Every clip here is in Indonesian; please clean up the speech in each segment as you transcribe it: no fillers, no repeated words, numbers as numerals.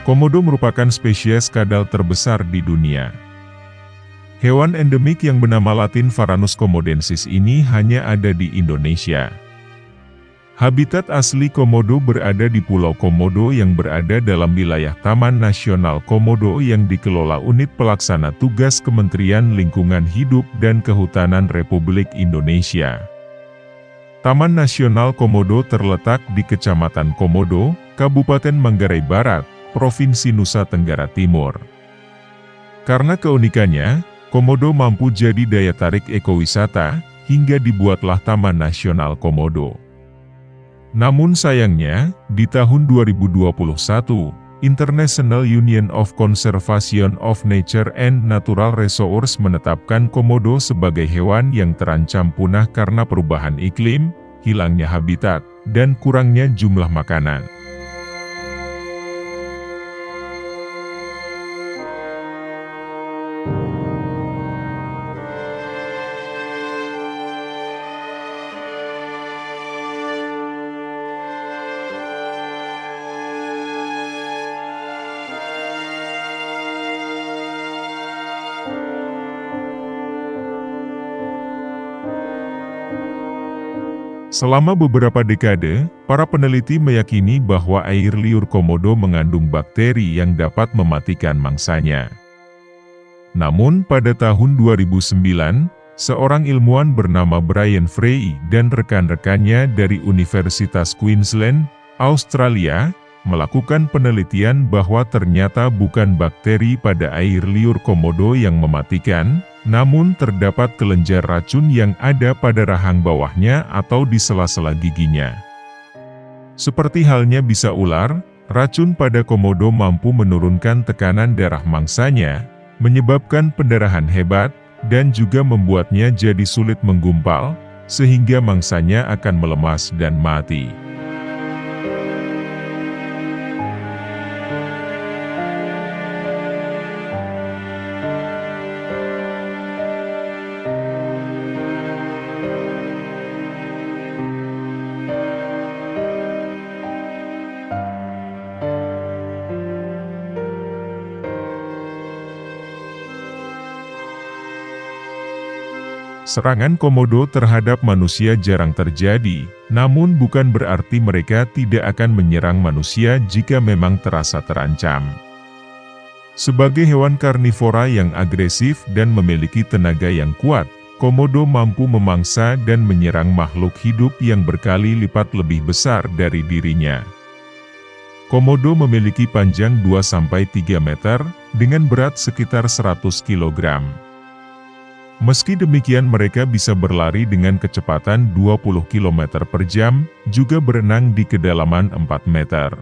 Komodo merupakan spesies kadal terbesar di dunia. Hewan endemik yang bernama latin Varanus komodensis ini hanya ada di Indonesia. Habitat asli komodo berada di Pulau Komodo yang berada dalam wilayah Taman Nasional Komodo yang dikelola Unit Pelaksana Tugas Kementerian Lingkungan Hidup dan Kehutanan Republik Indonesia. Taman Nasional Komodo terletak di Kecamatan Komodo, Kabupaten Manggarai Barat, Provinsi Nusa Tenggara Timur. Karena keunikannya, Komodo mampu jadi daya tarik ekowisata, hingga dibuatlah Taman Nasional Komodo. Namun sayangnya, di tahun 2021, International Union of Conservation of Nature and Natural Resources menetapkan komodo sebagai hewan yang terancam punah karena perubahan iklim, hilangnya habitat, dan kurangnya jumlah makanan. Selama beberapa dekade, para peneliti meyakini bahwa air liur komodo mengandung bakteri yang dapat mematikan mangsanya. Namun pada tahun 2009, seorang ilmuwan bernama Brian Frey dan rekan-rekannya dari Universitas Queensland, Australia, melakukan penelitian bahwa ternyata bukan bakteri pada air liur komodo yang mematikan, namun terdapat kelenjar racun yang ada pada rahang bawahnya atau di sela-sela giginya. Seperti halnya bisa ular, racun pada komodo mampu menurunkan tekanan darah mangsanya, menyebabkan pendarahan hebat, dan juga membuatnya jadi sulit menggumpal, sehingga mangsanya akan melemas dan mati. Serangan komodo terhadap manusia jarang terjadi, namun bukan berarti mereka tidak akan menyerang manusia jika memang terasa terancam. Sebagai hewan karnivora yang agresif dan memiliki tenaga yang kuat, komodo mampu memangsa dan menyerang makhluk hidup yang berkali lipat lebih besar dari dirinya. Komodo memiliki panjang 2-3 meter, dengan berat sekitar 100 kg. Meski demikian mereka bisa berlari dengan kecepatan 20 km per jam, juga berenang di kedalaman 4 meter.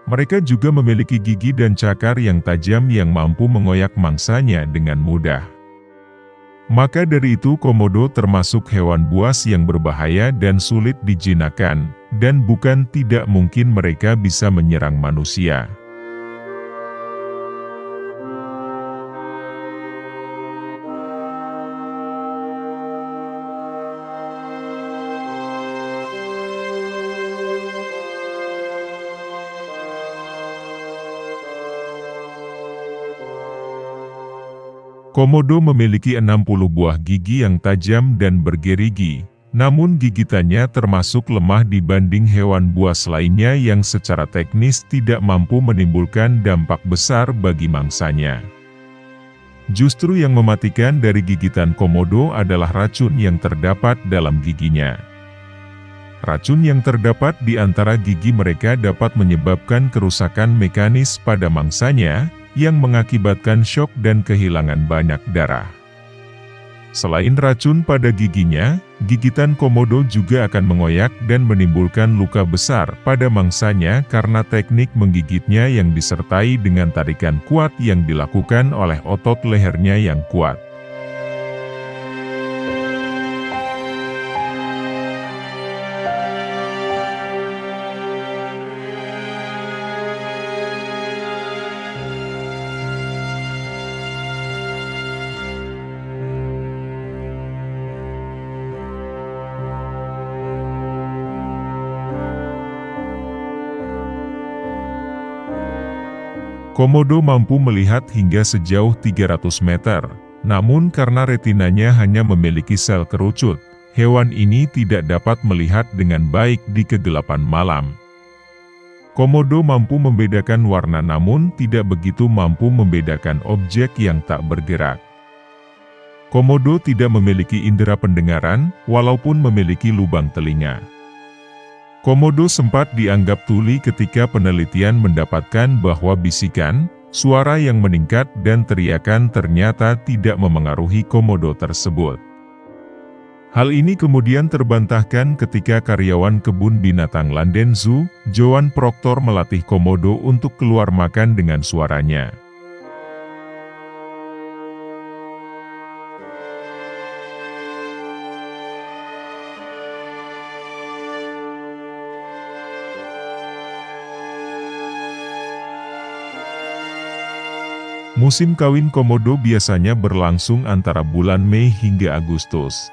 Mereka juga memiliki gigi dan cakar yang tajam yang mampu mengoyak mangsanya dengan mudah. Maka dari itu komodo termasuk hewan buas yang berbahaya dan sulit dijinakkan, dan bukan tidak mungkin mereka bisa menyerang manusia. Komodo memiliki 60 buah gigi yang tajam dan bergerigi, namun gigitannya termasuk lemah dibanding hewan buas lainnya yang secara teknis tidak mampu menimbulkan dampak besar bagi mangsanya. Justru yang mematikan dari gigitan komodo adalah racun yang terdapat dalam giginya. Racun yang terdapat di antara gigi mereka dapat menyebabkan kerusakan mekanis pada mangsanya, yang mengakibatkan syok dan kehilangan banyak darah. Selain racun pada giginya, gigitan komodo juga akan mengoyak dan menimbulkan luka besar pada mangsanya karena teknik menggigitnya yang disertai dengan tarikan kuat yang dilakukan oleh otot lehernya yang kuat. Komodo mampu melihat hingga sejauh 300 meter, namun karena retinanya hanya memiliki sel kerucut, hewan ini tidak dapat melihat dengan baik di kegelapan malam. Komodo mampu membedakan warna namun tidak begitu mampu membedakan objek yang tak bergerak. Komodo tidak memiliki indera pendengaran, walaupun memiliki lubang telinga. Komodo sempat dianggap tuli ketika penelitian mendapatkan bahwa bisikan, suara yang meningkat dan teriakan ternyata tidak memengaruhi komodo tersebut. Hal ini kemudian terbantahkan ketika karyawan kebun binatang London Zoo, Joan Proctor melatih komodo untuk keluar makan dengan suaranya. Musim kawin komodo biasanya berlangsung antara bulan Mei hingga Agustus.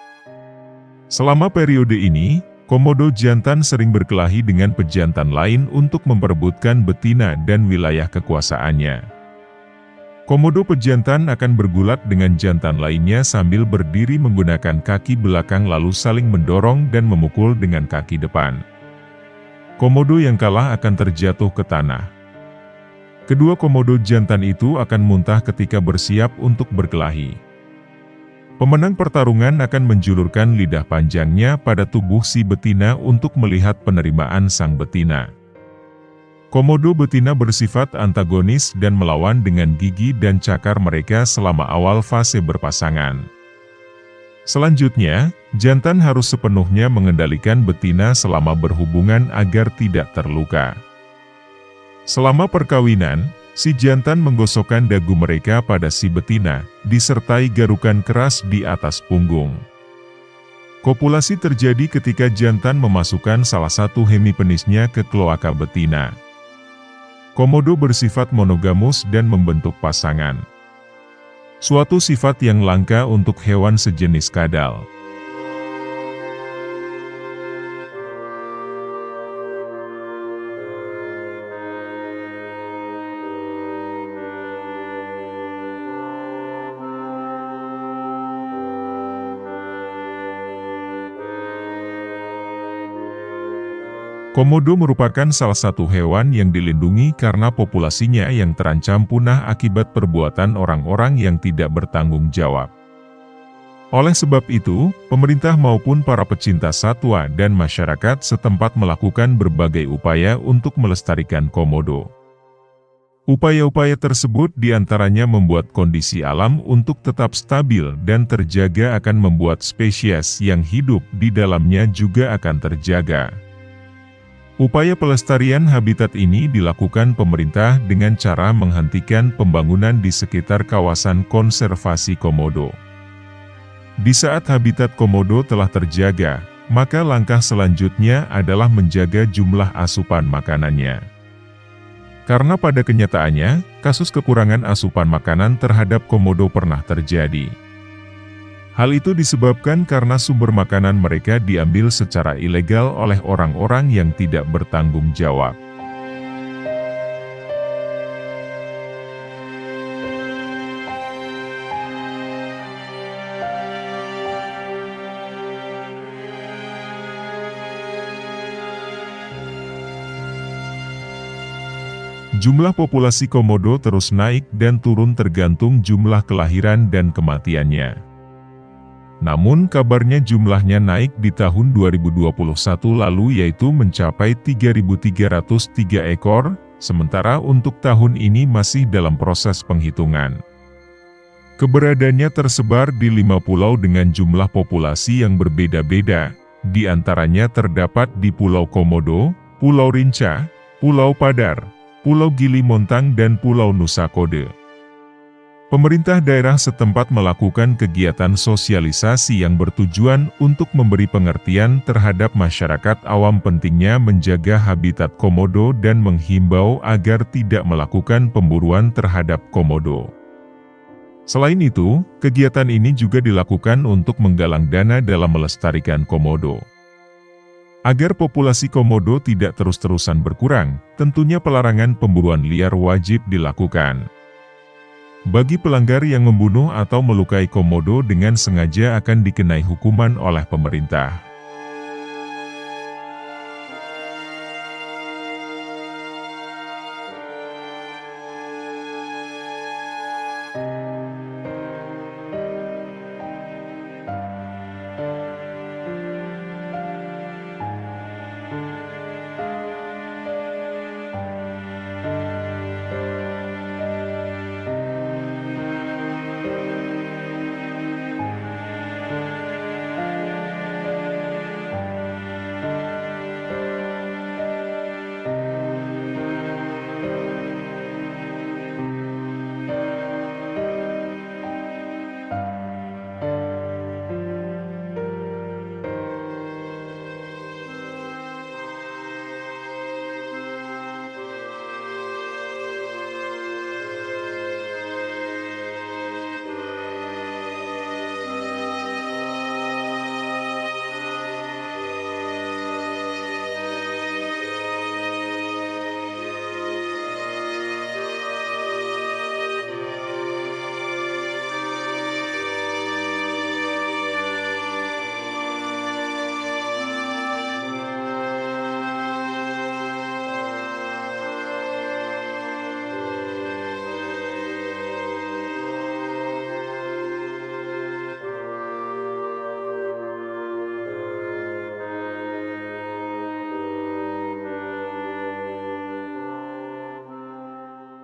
Selama periode ini, komodo jantan sering berkelahi dengan pejantan lain untuk memperebutkan betina dan wilayah kekuasaannya. Komodo pejantan akan bergulat dengan jantan lainnya sambil berdiri menggunakan kaki belakang lalu saling mendorong dan memukul dengan kaki depan. Komodo yang kalah akan terjatuh ke tanah. Kedua komodo jantan itu akan muntah ketika bersiap untuk berkelahi. Pemenang pertarungan akan menjulurkan lidah panjangnya pada tubuh si betina untuk melihat penerimaan sang betina. Komodo betina bersifat antagonis dan melawan dengan gigi dan cakar mereka selama awal fase berpasangan. Selanjutnya, jantan harus sepenuhnya mengendalikan betina selama berhubungan agar tidak terluka. Selama perkawinan, si jantan menggosokkan dagu mereka pada si betina, disertai garukan keras di atas punggung. Kopulasi terjadi ketika jantan memasukkan salah satu hemipenisnya ke kloaka betina. Komodo bersifat monogamus dan membentuk pasangan. Suatu sifat yang langka untuk hewan sejenis kadal. Komodo merupakan salah satu hewan yang dilindungi karena populasinya yang terancam punah akibat perbuatan orang-orang yang tidak bertanggung jawab. Oleh sebab itu, pemerintah maupun para pecinta satwa dan masyarakat setempat melakukan berbagai upaya untuk melestarikan komodo. Upaya-upaya tersebut diantaranya membuat kondisi alam untuk tetap stabil dan terjaga akan membuat spesies yang hidup di dalamnya juga akan terjaga. Upaya pelestarian habitat ini dilakukan pemerintah dengan cara menghentikan pembangunan di sekitar kawasan konservasi komodo. Di saat habitat komodo telah terjaga, maka langkah selanjutnya adalah menjaga jumlah asupan makanannya. Karena pada kenyataannya, kasus kekurangan asupan makanan terhadap komodo pernah terjadi. Hal itu disebabkan karena sumber makanan mereka diambil secara ilegal oleh orang-orang yang tidak bertanggung jawab. Jumlah populasi komodo terus naik dan turun tergantung jumlah kelahiran dan kematiannya. Namun kabarnya jumlahnya naik di tahun 2021 lalu yaitu mencapai 3.303 ekor, sementara untuk tahun ini masih dalam proses penghitungan. Keberadaannya tersebar di 5 pulau dengan jumlah populasi yang berbeda-beda, di antaranya terdapat di Pulau Komodo, Pulau Rinca, Pulau Padar, Pulau Gili Montang dan Pulau Nusa Kode. Pemerintah daerah setempat melakukan kegiatan sosialisasi yang bertujuan untuk memberi pengertian terhadap masyarakat awam pentingnya menjaga habitat komodo dan menghimbau agar tidak melakukan pemburuan terhadap komodo. Selain itu, kegiatan ini juga dilakukan untuk menggalang dana dalam melestarikan komodo. Agar populasi komodo tidak terus-terusan berkurang, tentunya pelarangan pemburuan liar wajib dilakukan. Bagi pelanggar yang membunuh atau melukai komodo dengan sengaja akan dikenai hukuman oleh pemerintah.